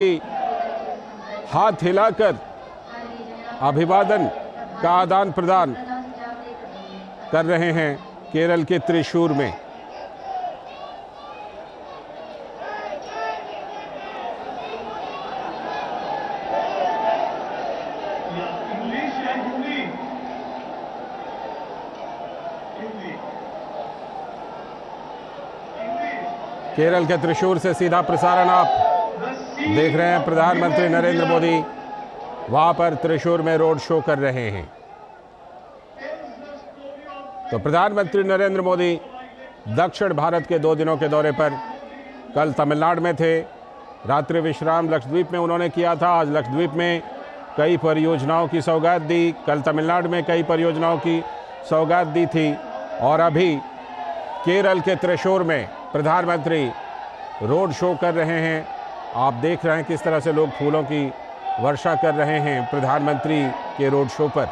हाथ हिलाकर अभिवादन का आदान प्रदान कर रहे हैं केरल के त्रिशूर में। केरल के त्रिशूर से सीधा प्रसारण आप देख रहे हैं। प्रधानमंत्री नरेंद्र मोदी वहां पर त्रिशूर में रोड शो कर रहे हैं। तो प्रधानमंत्री नरेंद्र मोदी दक्षिण भारत के 2 दिनों के दौरे पर कल तमिलनाडु में थे। रात्रि विश्राम लक्षद्वीप में उन्होंने किया था। आज लक्षद्वीप में कई परियोजनाओं की सौगात दी। कल तमिलनाडु में कई परियोजनाओं की सौगात दी थी और अभी केरल के त्रिशूर में प्रधानमंत्री रोड शो कर रहे हैं। आप देख रहे हैं किस तरह से लोग फूलों की वर्षा कर रहे हैं प्रधानमंत्री के रोड शो पर।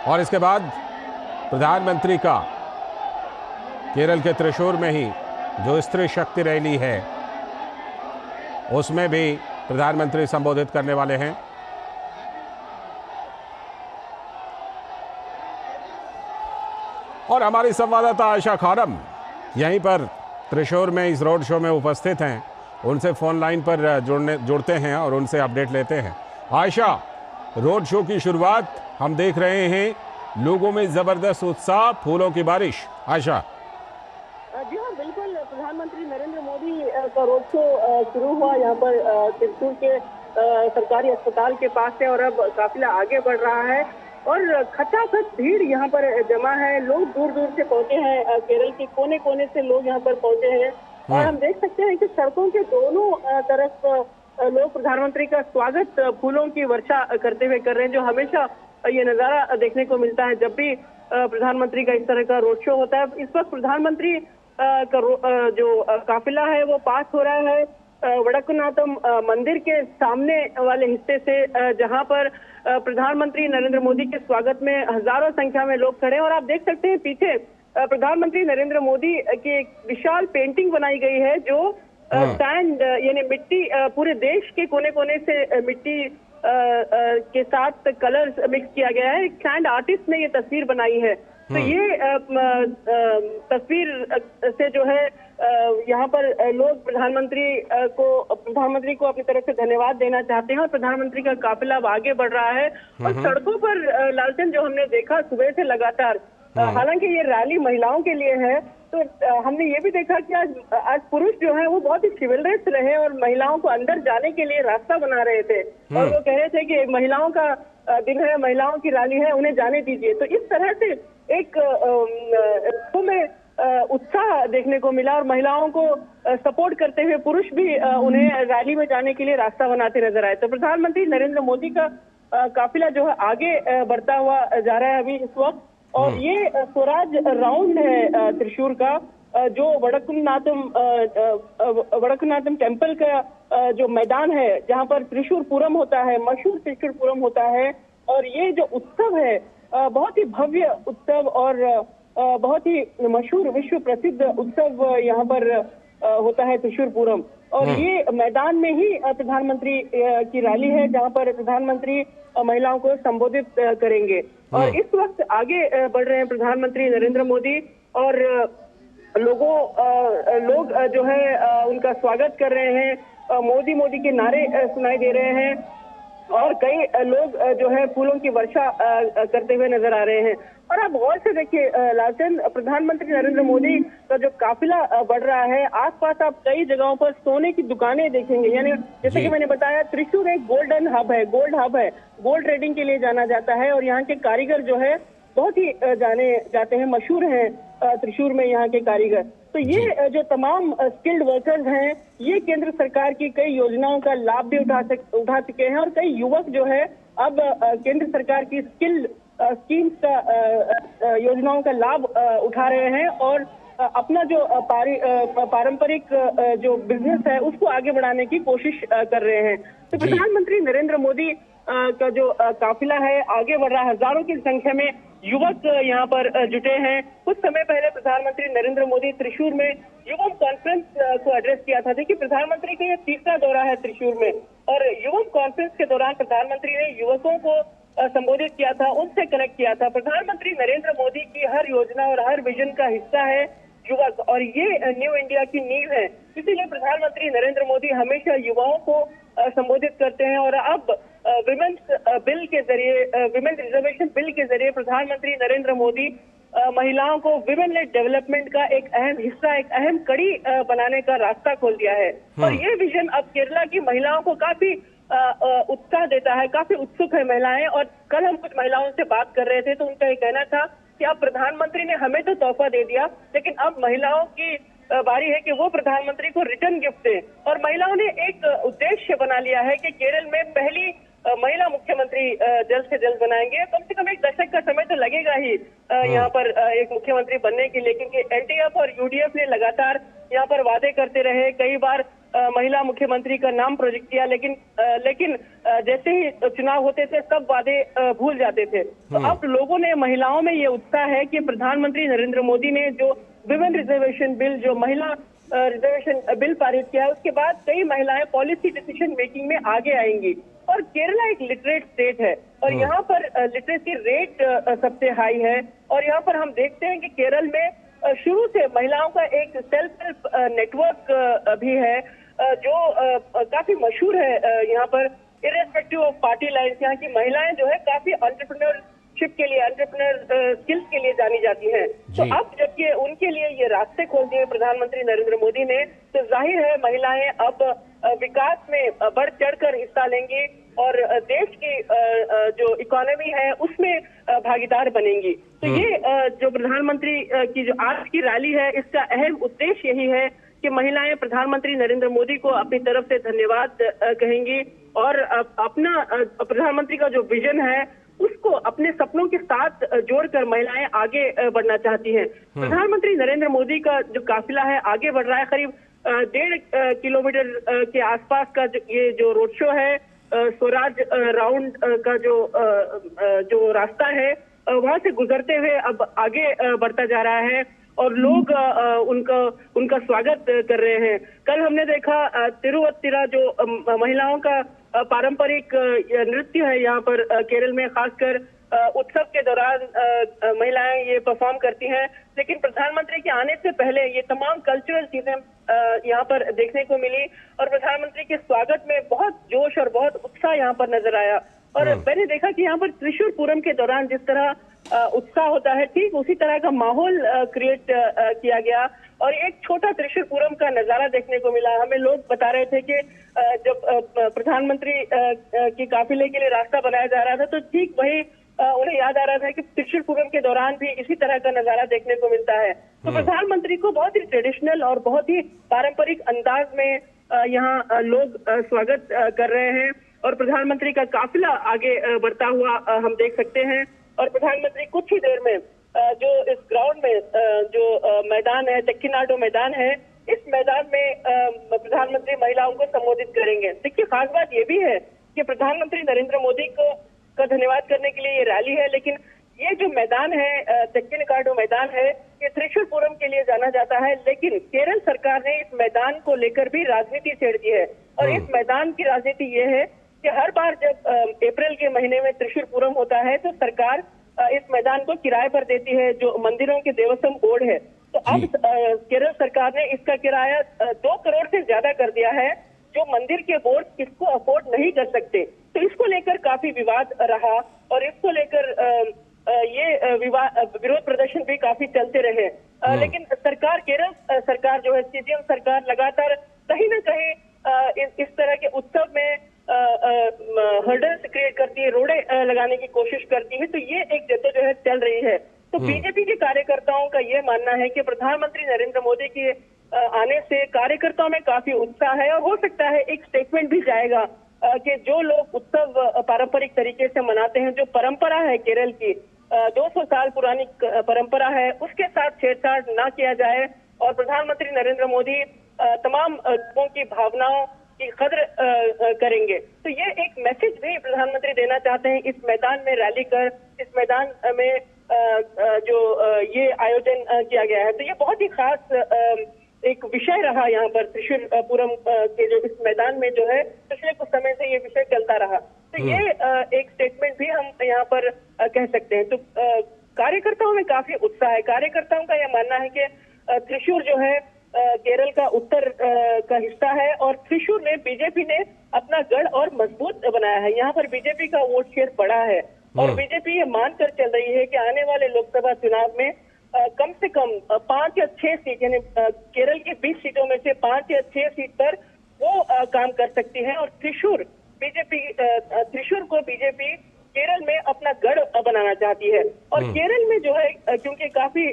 और इसके बाद प्रधानमंत्री का केरल के त्रिशूर में ही जो स्त्री शक्ति रैली है उसमें भी प्रधानमंत्री संबोधित करने वाले हैं। और हमारी संवाददाता आयशा खानम यहीं पर त्रिशूर में इस रोड शो में उपस्थित हैं। उनसे फोन लाइन पर जुड़ते हैं और उनसे अपडेट लेते हैं। आयशा, रोड शो की शुरुआत हम देख रहे हैं, लोगों में जबरदस्त उत्साह, फूलों की बारिश। आयशा जी हाँ, बिल्कुल। प्रधानमंत्री नरेंद्र मोदी का रोड शो शुरू हुआ यहाँ पर त्रिशूर के सरकारी अस्पताल के पास से और अब काफिला आगे बढ़ रहा है और खचाखच भीड़ यहाँ पर जमा है। लोग दूर दूर से पहुंचे हैं, केरल के कोने कोने से लोग यहाँ पर पहुंचे हैं और हम देख सकते हैं कि सड़कों के दोनों तरफ लोग प्रधानमंत्री का स्वागत फूलों की वर्षा करते हुए कर रहे हैं, जो हमेशा ये नजारा देखने को मिलता है जब भी प्रधानमंत्री का इस तरह का रोड शो होता है। इस वक्त प्रधानमंत्री का जो काफिला है वो पास हो रहा है वडक्कुनाथम मंदिर के सामने वाले हिस्से से, जहां पर प्रधानमंत्री नरेंद्र मोदी के स्वागत में हजारों संख्या में लोग खड़े हैं। और आप देख सकते हैं पीछे प्रधानमंत्री नरेंद्र मोदी की एक विशाल पेंटिंग बनाई गई है जो सैंड यानी मिट्टी, पूरे देश के कोने कोने से मिट्टी के साथ कलर्स मिक्स किया गया है। एक सैंड आर्टिस्ट ने ये तस्वीर बनाई है। तो ये तस्वीर से जो है यहाँ पर लोग प्रधानमंत्री को अपनी तरफ से धन्यवाद देना चाहते हैं और प्रधानमंत्री का काफिला अब आगे बढ़ रहा है। और सड़कों पर लालचंद जो हमने देखा सुबह से लगातार, हालांकि ये रैली महिलाओं के लिए है, तो हमने ये भी देखा कि आज पुरुष जो है वो बहुत ही चिविलरस रहे और महिलाओं को अंदर जाने के लिए रास्ता बना रहे थे और वो कह रहे थे कि महिलाओं का दिन है, महिलाओं की रैली है, उन्हें जाने दीजिए। तो इस तरह से एक में उत्साह देखने को मिला और महिलाओं को सपोर्ट करते हुए पुरुष भी उन्हें रैली में जाने के लिए रास्ता बनाते नजर आए। तो प्रधानमंत्री नरेंद्र मोदी का काफिला जो है आगे बढ़ता हुआ जा रहा है अभी इस वक्त। और ये स्वराज राउंड है त्रिशूर का, जो वडक्कुनाथम टेम्पल का जो मैदान है जहां पर त्रिशूरपुरम होता है, मशहूर त्रिशूरपुरम होता है। और ये जो उत्सव है बहुत ही भव्य उत्सव और बहुत ही मशहूर विश्व प्रसिद्ध उत्सव यहाँ पर होता है त्रिशूरपुरम। और ये मैदान में ही प्रधानमंत्री की रैली है जहाँ पर प्रधानमंत्री महिलाओं को संबोधित करेंगे। और इस वक्त आगे बढ़ रहे हैं प्रधानमंत्री नरेंद्र मोदी और लोग जो है उनका स्वागत कर रहे हैं। मोदी मोदी के नारे सुनाई दे रहे हैं और कई लोग जो है फूलों की वर्षा करते हुए नजर आ रहे हैं। और आप गौर से देखिए लालचंद, प्रधानमंत्री नरेंद्र मोदी का जो काफिला बढ़ रहा है, आसपास आप कई जगहों पर सोने की दुकानें देखेंगे। यानी जैसे कि मैंने बताया, त्रिशूर एक गोल्डन हब है, गोल्ड ट्रेडिंग के लिए जाना जाता है और यहाँ के कारीगर जो है बहुत ही जाने जाते हैं, मशहूर हैं त्रिशूर में यहाँ के कारीगर। तो ये जो तमाम स्किल्ड वर्कर्स हैं, ये केंद्र सरकार की कई योजनाओं का लाभ भी उठा चुके हैं और कई युवक जो है अब केंद्र सरकार की स्किल्ड स्कीम्स का योजनाओं का लाभ उठा रहे हैं और अपना जो पारंपरिक जो बिजनेस है उसको आगे बढ़ाने की कोशिश कर रहे हैं। तो प्रधानमंत्री नरेंद्र मोदी का जो काफिला है आगे बढ़ रहा है, हजारों की संख्या में युवक यहाँ पर जुटे हैं। कुछ समय पहले प्रधानमंत्री नरेंद्र मोदी त्रिशूर में युवम कॉन्फ्रेंस को एड्रेस किया था। देखिए, प्रधानमंत्री का ये तीसरा दौरा है त्रिशूर में, और युवम कॉन्फ्रेंस के दौरान प्रधानमंत्री ने युवकों को संबोधित किया था, उनसे कनेक्ट किया था। प्रधानमंत्री नरेंद्र मोदी की हर योजना और हर विजन का हिस्सा है युवक, और ये न्यू इंडिया की नींव है। इसीलिए प्रधानमंत्री नरेंद्र मोदी हमेशा युवाओं को संबोधित करते हैं। और अब विमेंस बिल के जरिए, विमेंस रिजर्वेशन बिल के जरिए प्रधानमंत्री नरेंद्र मोदी महिलाओं को विमेन लेड डेवलपमेंट का एक अहम हिस्सा, एक अहम कड़ी बनाने का रास्ता खोल दिया है। और ये विजन अब केरला की महिलाओं को काफी उत्साह देता है, काफी उत्सुक है महिलाएं। और कल हम कुछ महिलाओं से बात कर रहे थे तो उनका ये कहना था कि अब प्रधानमंत्री ने हमें तो तोहफा दे दिया, लेकिन अब महिलाओं की बारी है कि वो प्रधानमंत्री को रिटर्न गिफ्ट दें। और महिलाओं ने एक उद्देश्य बना लिया है कि केरल में पहली महिला मुख्यमंत्री जल्द से जल्द बनाएंगे। कम से कम एक दशक का समय तो लगेगा ही यहाँ पर एक मुख्यमंत्री बनने के लिए, क्योंकि एलडीएफ और यूडीएफ ने लगातार यहाँ पर वादे करते रहे। कई बार महिला मुख्यमंत्री का नाम प्रोजेक्ट किया, लेकिन जैसे ही चुनाव होते थे सब वादे भूल जाते थे। तो अब लोगों ने, महिलाओं में ये उत्साह है कि प्रधानमंत्री नरेंद्र मोदी ने जो विमेन रिजर्वेशन बिल, जो महिला रिजर्वेशन बिल पारित किया है, उसके बाद कई महिलाएं पॉलिसी डिसीजन मेकिंग में आगे आएंगी। और केरला एक लिटरेट स्टेट है और यहाँ पर लिटरेसी रेट सबसे हाई है। और यहाँ पर हम देखते हैं कि केरल में शुरू से महिलाओं का एक सेल्फ हेल्प नेटवर्क भी है जो काफी मशहूर है। यहाँ पर इर्रेस्पेक्टिव ऑफ पार्टी लाइन्स, यहाँ की महिलाएं जो है काफी एंटरप्रेन्योरशिप के लिए, एंटरप्रेन्योर स्किल्स के लिए जानी जाती हैं। तो अब जब ये उनके लिए ये रास्ते खोल दिए प्रधानमंत्री नरेंद्र मोदी ने, तो जाहिर है महिलाएं अब विकास में बढ़ चढ़कर हिस्सा लेंगी और देश की जो इकोनॉमी है उसमें भागीदार बनेंगी। तो ये जो प्रधानमंत्री की जो आज की रैली है, इसका अहम उद्देश्य यही है कि महिलाएं प्रधानमंत्री नरेंद्र मोदी को अपनी तरफ से धन्यवाद कहेंगी और अपना प्रधानमंत्री का जो विजन है उसको अपने सपनों के साथ जोड़कर महिलाएं आगे बढ़ना चाहती हैं। प्रधानमंत्री नरेंद्र मोदी का जो काफिला है आगे बढ़ रहा है। करीब 1.5 किलोमीटर के आसपास का ये जो रोड शो है, स्वराज राउंड का जो रास्ता है, वहां से गुजरते हुए अब आगे बढ़ता जा रहा है और लोग उनका स्वागत कर रहे हैं। कल हमने देखा तिरुवत्तिरा जो महिलाओं का पारंपरिक नृत्य है यहाँ पर केरल में, खासकर उत्सव के दौरान महिलाएं ये परफॉर्म करती हैं। लेकिन प्रधानमंत्री के आने से पहले ये तमाम कल्चरल चीजें यहाँ पर देखने को मिली और प्रधानमंत्री के स्वागत में बहुत जोश और बहुत उत्साह यहाँ पर नजर आया। और मैंने देखा कि यहाँ पर त्रिशूर पूरम के दौरान जिस तरह उत्साह होता है, ठीक उसी तरह का माहौल क्रिएट किया गया और एक छोटा त्रिशूर पूरम का नजारा देखने को मिला। हमें लोग बता रहे थे कि जब प्रधानमंत्री की काफिले के लिए रास्ता बनाया जा रहा था तो ठीक वही उन्हें याद आ रहा था कि त्रिशूर पूरम के दौरान भी इसी तरह का नजारा देखने को मिलता है। तो प्रधानमंत्री को बहुत ही ट्रेडिशनल और बहुत ही पारंपरिक अंदाज में यहाँ लोग स्वागत कर रहे हैं और प्रधानमंत्री का काफिला आगे बढ़ता हुआ हम देख सकते हैं। और प्रधानमंत्री कुछ ही देर में जो इस ग्राउंड में जो मैदान है, चक्कीनाडो मैदान है, इस मैदान में प्रधानमंत्री महिलाओं को संबोधित करेंगे। देखिए, खास बात ये भी है कि प्रधानमंत्री नरेंद्र मोदी का धन्यवाद करने के लिए ये रैली है, लेकिन ये जो मैदान है, चक्कीनाडो मैदान है, ये त्रिशूर पूरम के लिए जाना जाता है। लेकिन केरल सरकार ने इस मैदान को लेकर भी राजनीति छेड़ दी है और इस मैदान की राजनीति ये है कि हर बार जब अप्रैल के महीने में त्रिशूर पूरम होता है तो सरकार इस मैदान को किराए पर देती है, जो मंदिरों के देवस्थान बोर्ड है। तो अब केरल सरकार ने इसका किराया 2 करोड़ से ज्यादा कर दिया है, जो मंदिर के बोर्ड इसको अफोर्ड नहीं कर सकते। तो इसको लेकर काफी विवाद रहा और इसको लेकर ये विरोध प्रदर्शन भी काफी चलते रहे। लेकिन सरकार, केरल सरकार जो है, सीएम सरकार लगातार कहीं ना कहीं इस तरह के उत्सव में हर्डल्स क्रिएट करती है, रोड़े लगाने की कोशिश करती है। तो ये एक जद्दोजहद चल रही है। तो बीजेपी के कार्यकर्ताओं का ये मानना है कि प्रधानमंत्री नरेंद्र मोदी के आने से कार्यकर्ताओं में काफी उत्साह है और हो सकता है एक स्टेटमेंट भी जाएगा कि जो लोग उत्सव पारंपरिक तरीके से मनाते हैं, जो परंपरा है केरल की 200 साल पुरानी परंपरा है, उसके साथ छेड़छाड़ ना किया जाए और प्रधानमंत्री नरेंद्र मोदी तमाम लोगों की भावनाओं की कद्र करेंगे। तो ये एक मैसेज भी प्रधानमंत्री देना चाहते हैं इस मैदान में रैली कर, इस मैदान में ये आयोजन किया गया है। तो ये बहुत ही खास एक विषय रहा यहाँ पर त्रिशूरपुरम के जो इस मैदान में जो है पिछले कुछ समय से ये विषय चलता रहा। तो ये एक स्टेटमेंट भी हम यहाँ पर कह सकते हैं। तो कार्यकर्ताओं में काफी उत्साह है। कार्यकर्ताओं का यह मानना है कि त्रिशूर जो है केरल का उत्तर का हिस्सा है और त्रिशूर में बीजेपी ने अपना गढ़ और मजबूत बनाया है। यहाँ पर बीजेपी का वोट शेयर बढ़ा है और बीजेपी ये मानकर चल रही है कि आने वाले लोकसभा चुनाव में कम से कम 5 या 6 सीट, यानी केरल की 20 सीटों में से 5 या 6 सीट पर वो काम कर सकती है और त्रिशूर को बीजेपी केरल में अपना गढ़ बनाना चाहती है। और केरल में जो है क्योंकि काफी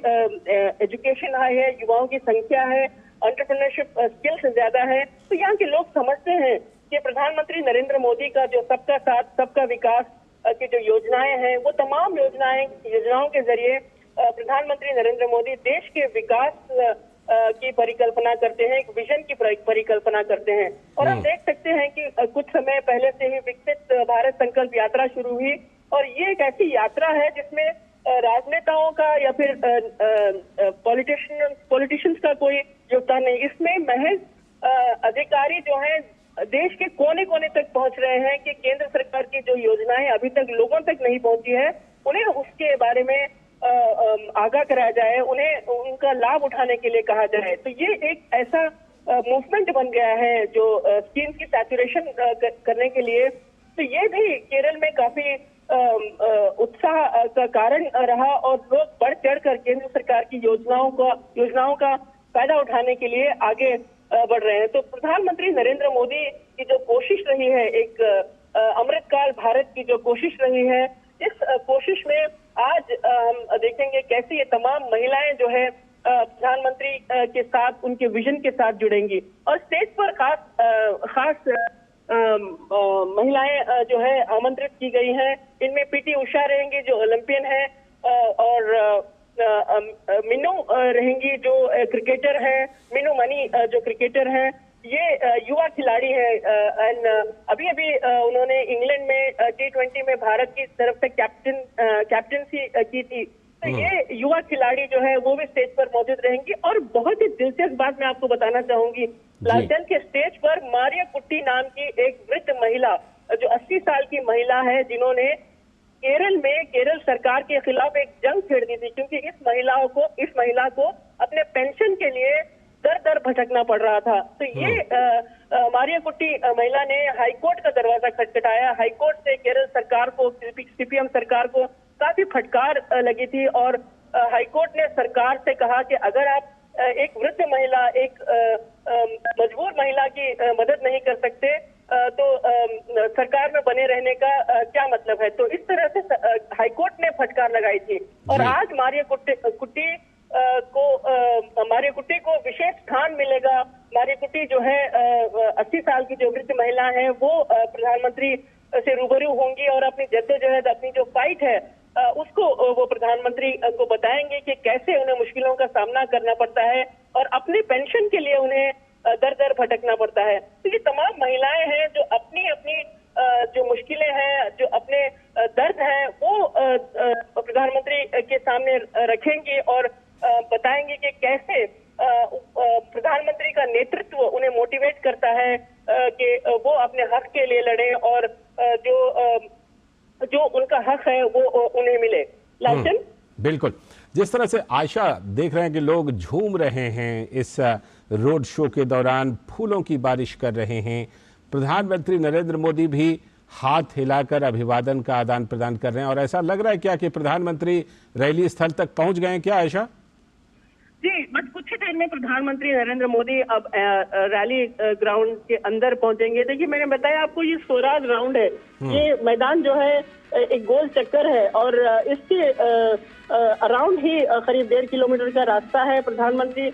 एजुकेशन हाई है, युवाओं की संख्या है, एंटरप्रेन्योरशिप स्किल्स ज्यादा है, तो यहाँ के लोग समझते हैं कि प्रधानमंत्री नरेंद्र मोदी का जो सबका साथ सबका विकास की जो योजनाएं हैं वो तमाम योजनाओं के जरिए प्रधानमंत्री नरेंद्र मोदी देश के विकास की परिकल्पना करते हैं, एक विजन की परिकल्पना करते हैं। और हम देख सकते हैं कि कुछ समय पहले से ही विकसित भारत संकल्प यात्रा शुरू हुई और ये एक ऐसी यात्रा है जिसमें राजनेताओं का या फिर पॉलिटिशियंस का कोई योगदान नहीं। इसमें महज अधिकारी जो हैं देश के कोने कोने तक पहुंच रहे हैं कि केंद्र सरकार की जो योजनाएं अभी तक लोगों तक नहीं पहुंची है उन्हें उसके बारे में आगाह कराया जाए, उन्हें उनका लाभ उठाने के लिए कहा जाए। तो ये एक ऐसा मूवमेंट बन गया है जो स्कीम की सैचुरेशन करने के लिए। तो ये भी केरल में काफी उत्साह का कारण रहा और लोग बढ़ चढ़कर केंद्र सरकार की योजनाओं का फायदा उठाने के लिए आगे बढ़ रहे हैं। तो प्रधानमंत्री नरेंद्र मोदी की जो कोशिश रही है, एक अमृतकाल भारत की जो कोशिश रही है, इस कोशिश में आज हम देखेंगे कैसे ये तमाम महिलाएं जो है प्रधानमंत्री के साथ उनके विजन के साथ जुड़ेंगी। और स्टेज पर खास महिलाएं जो है आमंत्रित की गई हैं। इनमें पीटी उषा रहेंगी जो ओलंपियन है और मीनू रहेंगी जो क्रिकेटर है, मीनू मनी जो क्रिकेटर है। ये युवा खिलाड़ी है एंड अभी उन्होंने इंग्लैंड में T20 में भारत की तरफ से कैप्टनसी की थी। तो ये युवा खिलाड़ी जो है वो भी स्टेज पर मौजूद रहेंगी। और बहुत ही दिलचस्प बात मैं आपको बताना चाहूंगी, लालटेन के स्टेज पर मारिया कुट्टी नाम की एक वृद्ध महिला जो 80 साल की महिला है, जिन्होंने केरल सरकार के खिलाफ एक जंग छेड़ दी थी, क्योंकि इस महिला को अपने पेंशन के लिए दर भटकना पड़ रहा था। तो ये मारिया कुट्टी महिला ने हाईकोर्ट का दरवाजा खटखटाया। हाईकोर्ट से केरल सरकार को, सीपीएम सरकार को काफी फटकार लगी थी और हाईकोर्ट ने सरकार से कहा कि अगर आप एक वृद्ध महिला, एक मजबूर महिला की मदद नहीं कर सकते तो सरकार में बने रहने का क्या मतलब है। तो इस तरह से हाईकोर्ट ने फटकार लगाई थी और आज मारिया कुट्टी को विशेष स्थान मिलेगा। मारिया कुट्टी जो है 80 साल की जो वृद्ध महिला है वो प्रधानमंत्री से रूबरू होंगी और अपनी जद्दोजहद, अपनी जो फाइट है उसको वो प्रधानमंत्री को बताएंगे कि कैसे उन्हें मुश्किलों का सामना करना पड़ता है और अपनी पेंशन के लिए उन्हें दर भटकना पड़ता है। तो ये तमाम महिलाएं हैं जो अपनी जो मुश्किलें हैं, जो अपने दर्द हैं वो प्रधानमंत्री के सामने रखेंगी और बताएंगे कि कैसे प्रधानमंत्री का नेतृत्व उन्हें मोटिवेट करता है कि वो अपने हक के लिए लड़े और जो उनका हक है वो उन्हें मिले। लालचन, बिल्कुल। जिस तरह से आयशा देख रहे हैं कि लोग झूम रहे हैं इस रोड शो के दौरान, फूलों की बारिश कर रहे हैं, प्रधानमंत्री नरेंद्र मोदी भी हाथ हिलाकर अभिवादन का आदान प्रदान कर रहे हैं और ऐसा लग रहा है क्या कि प्रधानमंत्री रैली स्थल तक पहुंच गए हैं क्या आयशा? जी, बस कुछ ही देर में प्रधानमंत्री नरेंद्र मोदी अब रैली ग्राउंड के अंदर पहुंचेंगे। देखिए, मैंने बताया आपको ये स्वराज ग्राउंड है। ये मैदान जो है एक गोल चक्कर है और इसके अराउंड ही करीब 1.5 किलोमीटर का रास्ता है। प्रधानमंत्री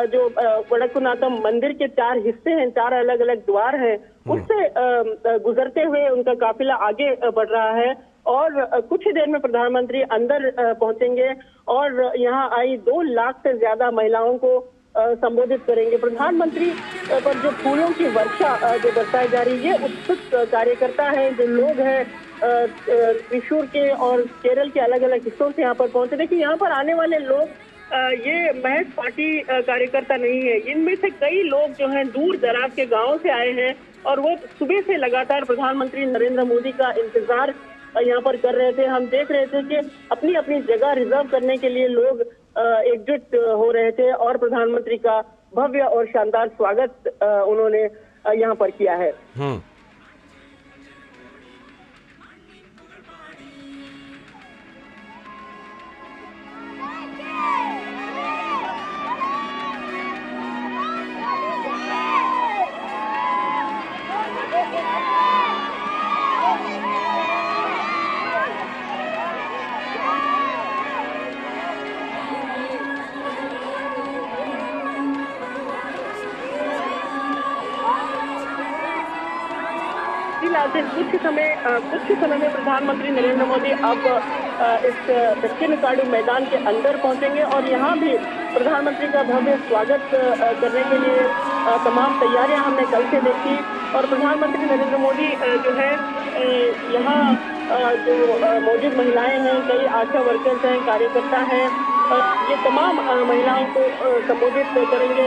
जो वडक्कुनाथम मंदिर के 4 हिस्से हैं, 4 अलग अलग द्वार हैं, उससे गुजरते हुए उनका काफिला आगे बढ़ रहा है और कुछ ही देर में प्रधानमंत्री अंदर पहुंचेंगे और यहाँ आई 2 लाख से ज्यादा महिलाओं को संबोधित करेंगे। प्रधानमंत्री पर जो फूलों की वर्षा जो बरसाई जा रही है, उत्सुक कार्यकर्ता है, जो लोग हैं त्रिशूर के और केरल के अलग अलग हिस्सों से यहाँ पर पहुंचे। देखिए, यहाँ पर आने वाले लोग ये महज पार्टी कार्यकर्ता नहीं है, इनमें से कई लोग जो हैं दूर दराज के गांवों से आए हैं और वो सुबह से लगातार प्रधानमंत्री नरेंद्र मोदी का इंतजार यहाँ पर कर रहे थे। हम देख रहे थे कि अपनी अपनी जगह रिजर्व करने के लिए लोग एकजुट हो रहे थे और प्रधानमंत्री का भव्य और शानदार स्वागत उन्होंने यहाँ पर किया है। कुछ समय में प्रधानमंत्री नरेंद्र मोदी अब इस तमिलनाडु मैदान के अंदर पहुंचेंगे और यहाँ भी प्रधानमंत्री का भव्य स्वागत करने के लिए तमाम तैयारियां हमने कल से देखी। और प्रधानमंत्री नरेंद्र मोदी जो है यहाँ जो मौजूद महिलाएं हैं, कई आशा वर्कर्स हैं, कार्यकर्ता हैं, ये तमाम महिलाओं को संबोधित करेंगे।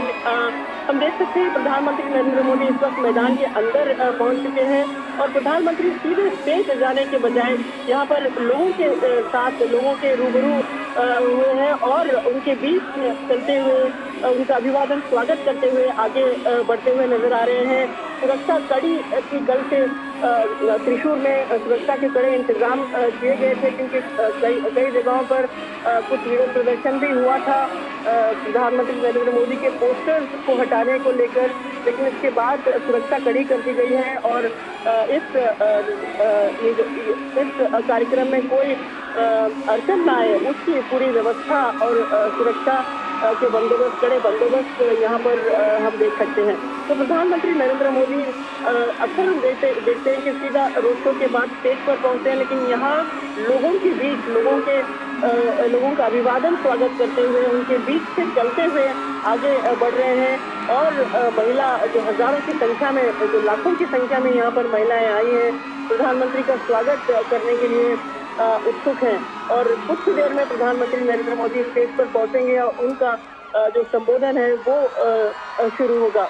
हम देख सकते हैं प्रधानमंत्री नरेंद्र मोदी इस वक्त मैदान के अंदर पहुंच चुके हैं और प्रधानमंत्री सीधे स्टेज पे जाने के बजाय यहाँ पर लोगों के साथ, लोगों के रूबरू हुए हैं और उनके बीच चलते हुए उनका अभिवादन स्वागत करते हुए आगे बढ़ते हुए नजर आ रहे हैं। सुरक्षा कड़ी की कल से त्रिशूर में सुरक्षा के कड़े इंतजाम किए गए थे, क्योंकि कई जगहों पर कुछ विरोध प्रदर्शन भी हुआ था प्रधानमंत्री नरेंद्र मोदी के पोस्टर्स को हटाने को लेकर, लेकिन इसके बाद सुरक्षा कड़ी कर दी गई है और इस कार्यक्रम में कोई अड़चन न आए उसकी पूरी व्यवस्था और सुरक्षा के बंदोबस्त, कड़े बंदोबस्त यहाँ पर हम देख सकते हैं। तो प्रधानमंत्री नरेंद्र मोदी अक्सर हम देखते हैं कि सीधा रोड शो के बाद स्टेज पर पहुंचते हैं, लेकिन यहाँ लोगों के बीच लोगों का अभिवादन स्वागत करते हुए उनके बीच से चलते हुए आगे बढ़ रहे हैं। और महिला जो हजारों की संख्या में, जो लाखों की संख्या में यहाँ पर महिलाएं आई हैं, प्रधानमंत्री का स्वागत करने के लिए उत्सुक हैं। और कुछ देर में प्रधानमंत्री नरेंद्र मोदी स्टेज पर पहुंचेंगे और उनका जो संबोधन है वो शुरू होगा।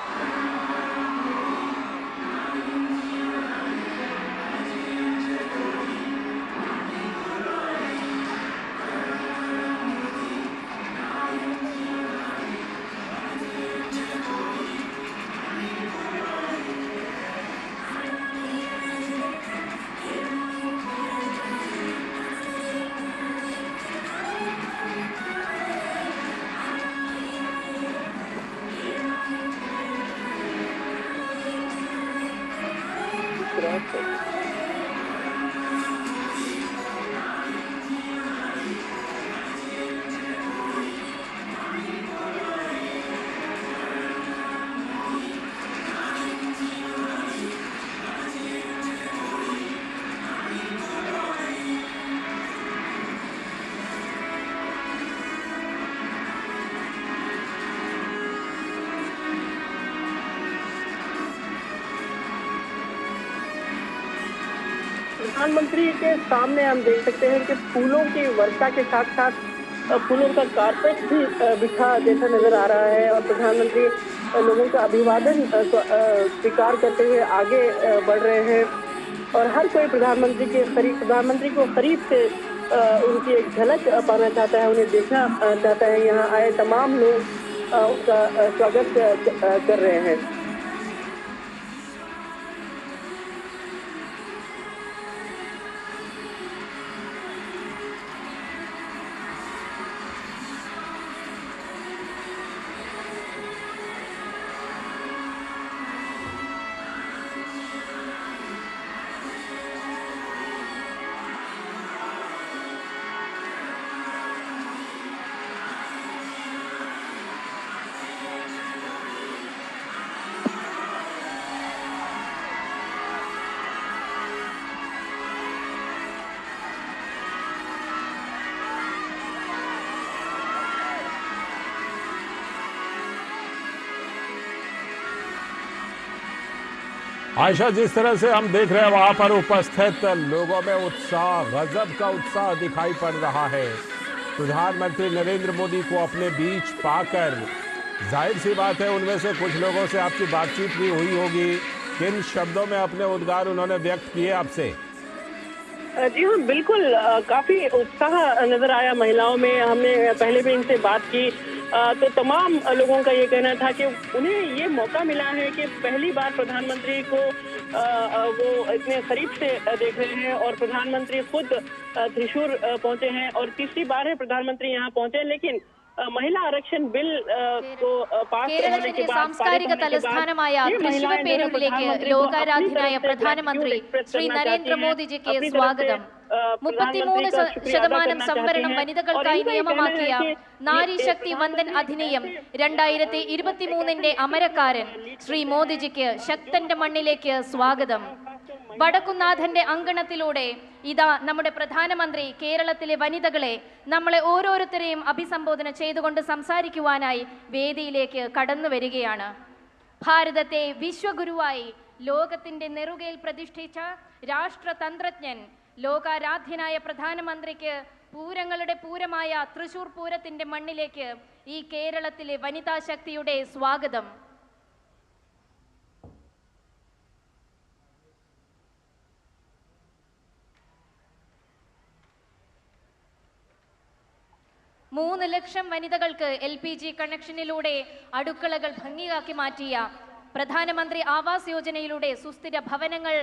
प्रधानमंत्री के सामने हम देख सकते हैं कि फूलों की वर्षा के साथ साथ फूलों का कारपेट भी बिछा जैसा नजर आ रहा है और प्रधानमंत्री लोगों का अभिवादन स्वीकार करते हुए आगे बढ़ रहे हैं। और हर कोई प्रधानमंत्री को करीब से उनकी एक झलक पाना चाहता है, उन्हें देखना चाहता है। यहाँ आए तमाम लोग उनका स्वागत कर रहे हैं। आयशा, जिस तरह से हम देख रहे हैं वहां पर उपस्थित लोगों में उत्साह, गजब का उत्साह दिखाई पड़ रहा है। प्रधानमंत्री नरेंद्र मोदी को अपने बीच पाकर जाहिर सी बात है उनमें से कुछ लोगों से आपकी बातचीत भी हुई होगी। किन शब्दों में अपने उद्गार उन्होंने व्यक्त किए आपसे? जी हाँ, बिल्कुल काफी उत्साह नजर आया महिलाओं में। हमने पहले भी इनसे बात की तो तमाम लोगों का ये कहना था कि उन्हें ये मौका मिला है कि पहली बार प्रधानमंत्री को वो इतने करीब से देख रहे हैं और प्रधानमंत्री खुद त्रिशूर पहुंचे हैं और तीसरी बार है प्रधानमंत्री यहाँ पहुंचे। लेकिन महिला आरक्षण बिल को पास होने के बाद സാംസ്കാരിക തലസ്ഥാനമായ തൃശ്ശൂർ പേരൂരിലേക്ക് ലോകാരാധ്യനായ പ്രധാനമന്ത്രി ശ്രീ നരേന്ദ്രമോദിജിക്ക് സ്വാഗതം. 33% സംവരണം വനിതകൾക്കായി നിയമമാക്കിയ നാരി ശക്തി വന്ദൻ അധിനിയം 2023 അമരക്കാരൻ ശ്രീ മോദിജിക്ക് ശക്തന്റെ മണ്ണിലേക്ക് സ്വാഗതം. വടക്കുന്നാഥന്റെ അങ്കണത്തിലൂടെ ഇതാ നമ്മുടെ പ്രധാനമന്ത്രി കേരളത്തിലെ വനിതകളെ, നമ്മളെ ഓരോരുത്തരെയും അഭിസംബോധന ചെയ്തുകൊണ്ട് സംസാരിക്കുവാനായി വേദിയിലേക്ക് കടന്നു വരികയാണ്. ഭാരതത്തെ വിശ്വഗുരുവായി ലോകത്തിന്റെ നെറുകയിൽ പ്രതിഷ്ഠിച്ച രാഷ്ട്രതന്ത്രജ്ഞൻ, ലോകാരാധ്യനായ പ്രധാനമന്ത്രിക്ക് പൂരങ്ങളുടെ പൂരമായ തൃശൂർ പൂരത്തിന്റെ മണ്ണിലേക്ക് ഈ കേരളത്തിലെ വനിതാ ശക്തിയുടെ സ്വാഗതം. മൂന്ന് ലക്ഷം വനിതകൾക്ക് LPG കണക്ഷനിലൂടെ അടുക്കളകൾ ഭംഗിയാക്കി മാറ്റിയ പ്രധാനമന്ത്രി ആവാസ് യോജനയിലൂടെ സുസ്ഥിര ഭവനങ്ങൾ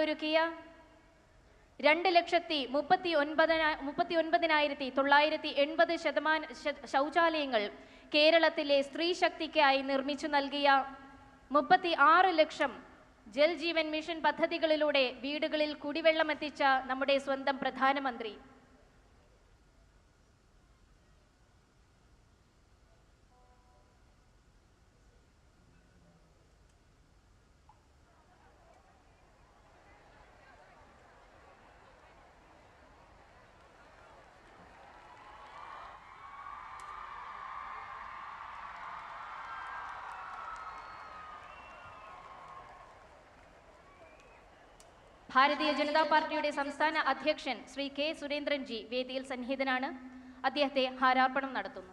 ഒരുക്കിയ 2,39,980 ശൗചാലയങ്ങൾ കേരളത്തിലെ സ്ത്രീ ശക്തിക്കായി നിർമ്മിച്ചു നൽകിയ 36 ലക്ഷം ജൽ ജീവൻ മിഷൻ പദ്ധതികളിലൂടെ വീടുകളിൽ കുടിവെള്ളം എത്തിച്ച നമ്മുടെ സ്വന്തം പ്രധാനമന്ത്രി. ഭാരതീയ ജനതാ പാർട്ടിയുടെ സംസ്ഥാന അധ്യക്ഷൻ ശ്രീ കെ സുരേന്ദ്രൻ ജി വേദിയിൽ സന്നിഹിതനാണ്. അദ്ദേഹത്തെ ഹാരാർപ്പണം നടത്തുന്നു.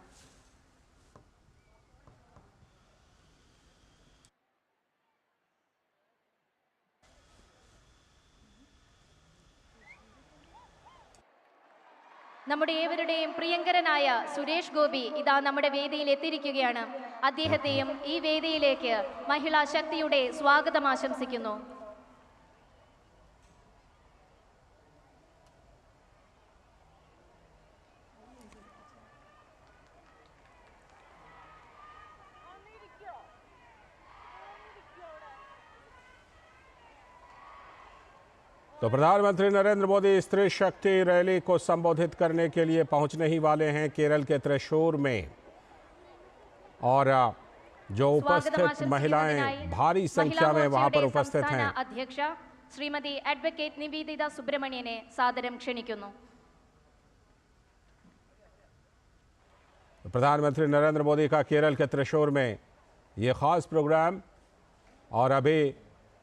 നമ്മുടെ ഏവരുടെയും പ്രിയങ്കരനായ സുരേഷ് ഗോപി ഇതാ നമ്മുടെ വേദിയിൽ എത്തിയിരിക്കുകയാണ്. അദ്ദേഹത്തെയും ഈ വേദിയിലേക്ക് മഹിളാ ശക്തിയുടെ സ്വാഗതം ആശംസിക്കുന്നു. तो प्रधानमंत्री नरेंद्र मोदी स्त्री शक्ति रैली को संबोधित करने के लिए पहुंचने ही वाले हैं केरल के त्रिशूर में। और जो उपस्थित महिलाएं भारी संख्या में वहां पर उपस्थित हैं। अध्यक्ष श्रीमती एडवोकेट निवेदिता सुब्रमण्यने सादരം ക്ഷണിക്കുന്നു. प्रधानमंत्री नरेंद्र मोदी का केरल के त्रिशूर में ये खास प्रोग्राम, और अभी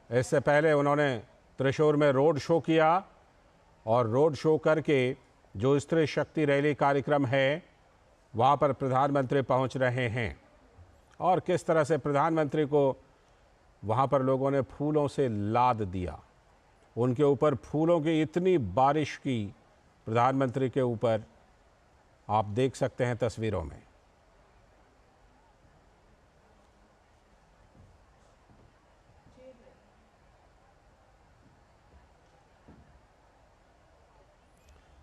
इससे पहले उन्होंने त्रिशूर में रोड शो किया और रोड शो करके जो स्त्री शक्ति रैली कार्यक्रम है वहाँ पर प्रधानमंत्री पहुँच रहे हैं। और किस तरह से प्रधानमंत्री को वहाँ पर लोगों ने फूलों से लाद दिया, उनके ऊपर फूलों की इतनी बारिश की प्रधानमंत्री के ऊपर, आप देख सकते हैं तस्वीरों में।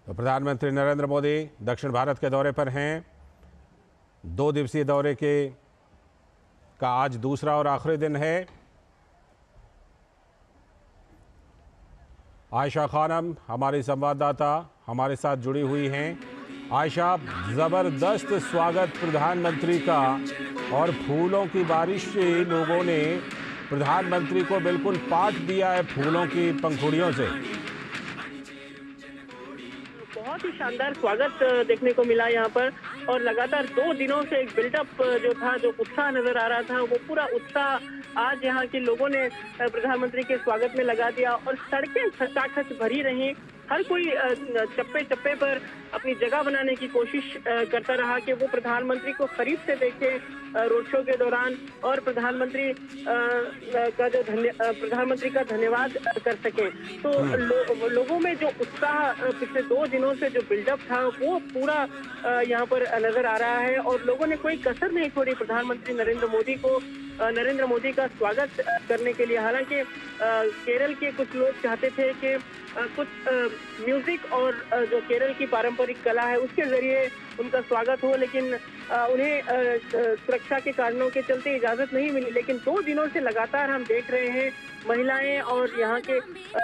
तो प्रधानमंत्री नरेंद्र मोदी दक्षिण भारत के दौरे पर हैं। 2 दिवसीय दौरे का आज दूसरा और आखिरी दिन है। आयशा खानम हमारी संवाददाता हमारे साथ जुड़ी हुई हैं। आयशा, ज़बरदस्त स्वागत प्रधानमंत्री का, और फूलों की बारिश से लोगों ने प्रधानमंत्री को बिल्कुल पाट दिया है फूलों की पंखुड़ियों से। बहुत ही शानदार स्वागत देखने को मिला यहाँ पर। और लगातार 2 दिनों से एक बिल्डअप जो था, जो उत्साह नजर आ रहा था, वो पूरा उत्साह आज यहाँ के लोगों ने प्रधानमंत्री के स्वागत में लगा दिया और सड़कें खचाखच भरी रही। हर कोई चप्पे चप्पे पर अपनी जगह बनाने की कोशिश करता रहा कि वो प्रधानमंत्री को करीब से देखे रोड शो के दौरान और प्रधानमंत्री प्रधानमंत्री का धन्यवाद कर सके। तो लोगों में जो उत्साह पिछले 2 दिनों से जो बिल्डअप था वो पूरा यहाँ पर नजर आ रहा है और लोगों ने कोई कसर नहीं छोड़ी प्रधानमंत्री नरेंद्र मोदी का स्वागत करने के लिए। हालांकि केरल के कुछ लोग चाहते थे कि कुछ म्यूजिक और जो केरल की पारंपरिक कला है उसके जरिए उनका स्वागत हो, लेकिन उन्हें सुरक्षा के कारणों के चलते इजाजत नहीं मिली। लेकिन 2 दिनों से लगातार हम देख रहे हैं महिलाएं और यहाँ के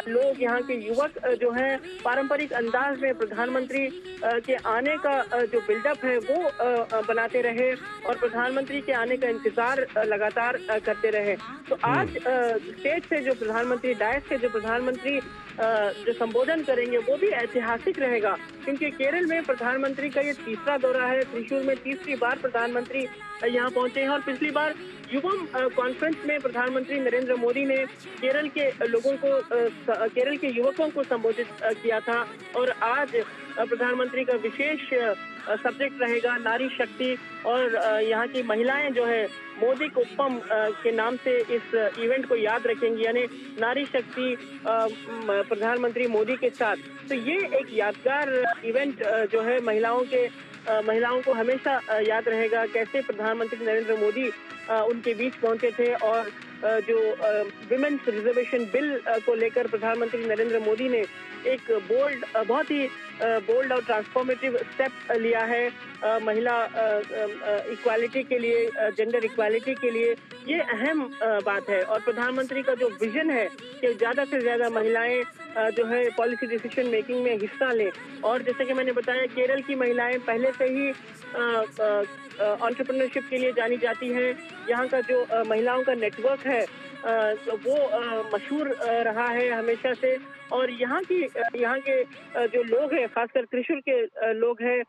लोग, यहाँ के युवक जो हैं पारंपरिक अंदाज में प्रधानमंत्री के आने का जो बिल्डअप है वो बनाते रहे और प्रधानमंत्री के आने का इंतजार लगातार करते रहे। तो आज स्टेज से जो प्रधानमंत्री, डायस से जो प्रधानमंत्री जो संबोधन करेंगे वो भी ऐतिहासिक रहेगा, क्योंकि केरल में प्रधानमंत्री का ये तीसरा दौरा है। त्रिशूर में तीसरी बार प्रधानमंत्री यहाँ पहुंचे हैं और पिछली बार युवम कॉन्फ्रेंस में प्रधानमंत्री नरेंद्र मोदी ने केरल के लोगों को, केरल के युवकों को संबोधित किया था। और आज प्रधानमंत्री का विशेष सब्जेक्ट रहेगा नारी शक्ति और यहाँ की महिलाएं जो है मोदी कुप्पम के नाम से इस इवेंट को याद रखेंगी, यानी नारी शक्ति प्रधानमंत्री मोदी के साथ। तो ये एक यादगार इवेंट जो है महिलाओं को हमेशा याद रहेगा कैसे प्रधानमंत्री नरेंद्र मोदी उनके बीच पहुंचे थे और जो विमेन्स रिजर्वेशन बिल को लेकर प्रधानमंत्री नरेंद्र मोदी ने एक बहुत ही बोल्ड और ट्रांसफॉर्मेटिव स्टेप लिया है महिला इक्वालिटी के लिए, जेंडर इक्वालिटी के लिए। ये अहम बात है और प्रधानमंत्री का जो विजन है कि ज़्यादा से ज़्यादा महिलाएं जो है पॉलिसी डिसीजन मेकिंग में हिस्सा लें। और जैसे कि मैंने बताया केरल की महिलाएं पहले से ही एंटरप्रेन्योरशिप के लिए जानी जाती हैं। यहाँ का जो महिलाओं का नेटवर्क है वो मशहूर रहा है हमेशा से। और यहाँ के जो लोग हैं, खासकर त्रिशूर के लोग हैं,